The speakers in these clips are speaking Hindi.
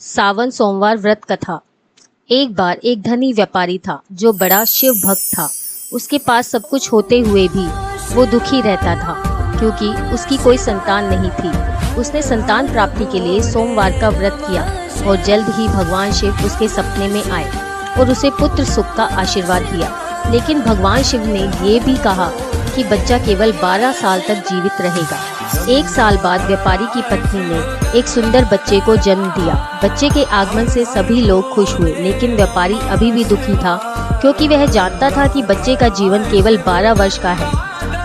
सावन सोमवार व्रत कथा। एक बार एक धनी व्यापारी था जो बड़ा शिव भक्त था। उसके पास सब कुछ होते हुए भी वो दुखी रहता था क्योंकि उसकी कोई संतान नहीं थी। उसने संतान प्राप्ति के लिए सोमवार का व्रत किया और जल्द ही भगवान शिव उसके सपने में आए और उसे पुत्र सुख का आशीर्वाद दिया। लेकिन भगवान शिव ने ये भी कहा कि बच्चा केवल 12 साल तक जीवित रहेगा। 1 साल बाद व्यापारी की पत्नी ने एक सुंदर बच्चे को जन्म दिया। बच्चे के आगमन से सभी लोग खुश हुए, लेकिन व्यापारी अभी भी दुखी था क्योंकि वह जानता था कि बच्चे का जीवन केवल 12 वर्ष का है।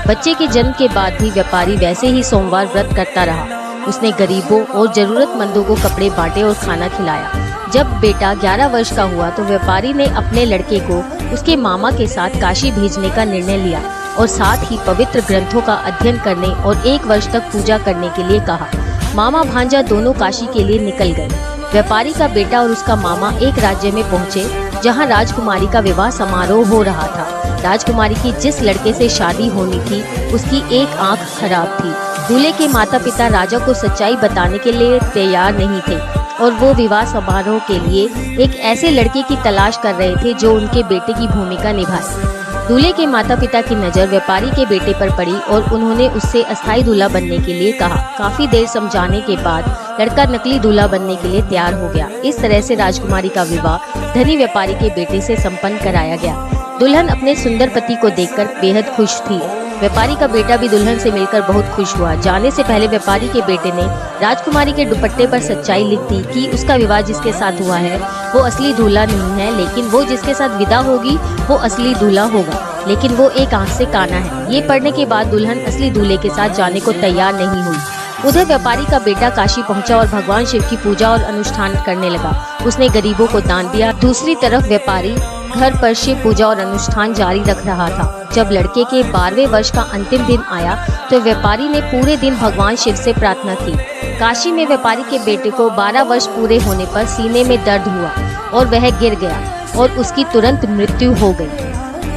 बच्चे के जन्म के बाद भी व्यापारी वैसे ही सोमवार व्रत करता रहा। उसने गरीबों और जरूरतमंदों को कपड़े बांटे और खाना खिलाया। जब बेटा 11 वर्ष का हुआ तो व्यापारी ने अपने लड़के को उसके मामा के साथ काशी भेजने का निर्णय लिया और साथ ही पवित्र ग्रंथों का अध्ययन करने और 1 वर्ष तक पूजा करने के लिए कहा। मामा भांजा दोनों काशी के लिए निकल गए। व्यापारी का बेटा और उसका मामा एक राज्य में पहुंचे जहां राजकुमारी का विवाह समारोह हो रहा था। राजकुमारी की जिस लड़के से शादी होनी थी उसकी एक आंख खराब थी। दूल्हे के माता पिता राजा को सच्चाई बताने के लिए तैयार नहीं थे और वो विवाह समारोह के लिए एक ऐसे लड़के की तलाश कर रहे थे जो उनके बेटे की भूमिका निभाए। दूल्हे के माता पिता की नज़र व्यापारी के बेटे पर पड़ी और उन्होंने उससे अस्थायी दूल्हा बनने के लिए कहा। काफी देर समझाने के बाद लड़का नकली दूल्हा बनने के लिए तैयार हो गया। इस तरह से राजकुमारी का विवाह धनी व्यापारी के बेटे से संपन्न कराया गया। दुल्हन अपने सुंदर पति को देखकर बेहद खुश थी। व्यापारी का बेटा भी दुल्हन से मिलकर बहुत खुश हुआ। जाने से पहले व्यापारी के बेटे ने राजकुमारी के दुपट्टे पर सच्चाई लिख दी कि उसका विवाह जिसके साथ हुआ है वो असली दूल्हा नहीं है, लेकिन वो जिसके साथ विदा होगी वो असली दूल्हा होगा, लेकिन वो एक आंख से काना है। ये पढ़ने के बाद दुल्हन असली दूल्हे के साथ जाने को तैयार नहीं हुई। उधर व्यापारी का बेटा काशी पहुंचा और भगवान शिव की पूजा और अनुष्ठान करने लगा। उसने गरीबों को दान दिया। दूसरी तरफ व्यापारी घर पर शिव पूजा और अनुष्ठान जारी रख रहा था। जब लड़के के 12वें वर्ष का अंतिम दिन आया तो व्यापारी ने पूरे दिन भगवान शिव से प्रार्थना की। काशी में व्यापारी के बेटे को 12 वर्ष पूरे होने पर सीने में दर्द हुआ और वह गिर गया और उसकी तुरंत मृत्यु हो गई।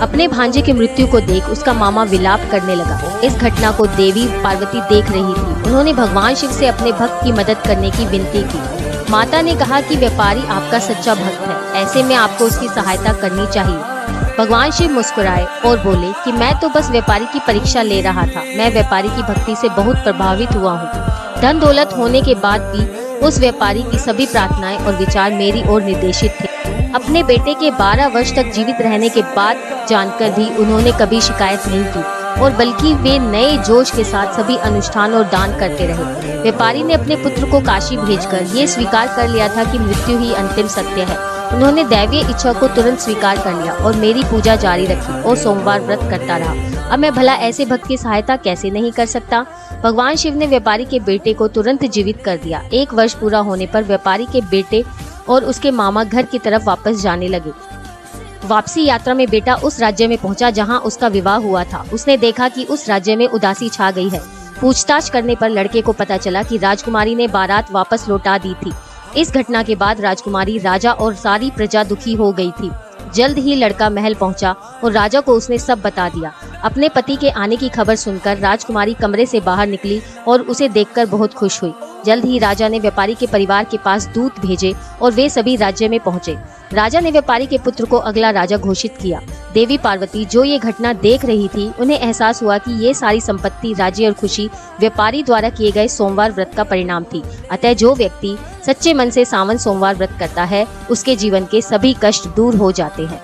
अपने भांजे की मृत्यु को देख उसका मामा विलाप करने लगा। इस घटना को देवी पार्वती देख रही थी। उन्होंने भगवान शिव से अपने भक्त की मदद करने की विनती की। माता ने कहा कि व्यापारी आपका सच्चा भक्त है, ऐसे में आपको उसकी सहायता करनी चाहिए। भगवान शिव मुस्कुराए और बोले कि मैं तो बस व्यापारी की परीक्षा ले रहा था। मैं व्यापारी की भक्ति से बहुत प्रभावित हुआ हूँ। धन दौलत होने के बाद भी उस व्यापारी की सभी प्रार्थनाएं और विचार मेरी ओर निर्देशित थे। अपने बेटे के 12 वर्ष तक जीवित रहने के बाद जानकर भी उन्होंने कभी शिकायत नहीं की और बल्कि वे नए जोश के साथ सभी अनुष्ठान और दान करते रहे। व्यापारी ने अपने पुत्र को काशी भेजकर ये स्वीकार कर लिया था कि मृत्यु ही अंतिम सत्य है। उन्होंने दैवीय इच्छा को तुरंत स्वीकार कर लिया और मेरी पूजा जारी रखी और सोमवार व्रत करता रहा। अब मैं भला ऐसे भक्त की सहायता कैसे नहीं कर सकता। भगवान शिव ने व्यापारी के बेटे को तुरंत जीवित कर दिया। 1 वर्ष पूरा होने पर व्यापारी के बेटे और उसके मामा घर की तरफ वापस जाने लगे। वापसी यात्रा में बेटा उस राज्य में पहुंचा जहां उसका विवाह हुआ था। उसने देखा कि उस राज्य में उदासी छा गई है। पूछताछ करने पर लड़के को पता चला कि राजकुमारी ने बारात वापस लौटा दी थी। इस घटना के बाद राजकुमारी, राजा और सारी प्रजा दुखी हो गई थी। जल्द ही लड़का महल पहुंचा और राजा को उसने सब बता दिया। अपने पति के आने की खबर सुनकर राजकुमारी कमरे से बाहर निकली और उसे देखकर बहुत खुश हुई। जल्द ही राजा ने व्यापारी के परिवार के पास दूत भेजे और वे सभी राज्य में पहुंचे। राजा ने व्यापारी के पुत्र को अगला राजा घोषित किया। देवी पार्वती जो ये घटना देख रही थी, उन्हें एहसास हुआ कि ये सारी संपत्ति, राज्य और खुशी व्यापारी द्वारा किए गए सोमवार व्रत का परिणाम थी। अतः जो व्यक्ति सच्चे मन से सावन सोमवार व्रत करता है उसके जीवन के सभी कष्ट दूर हो जाते हैं।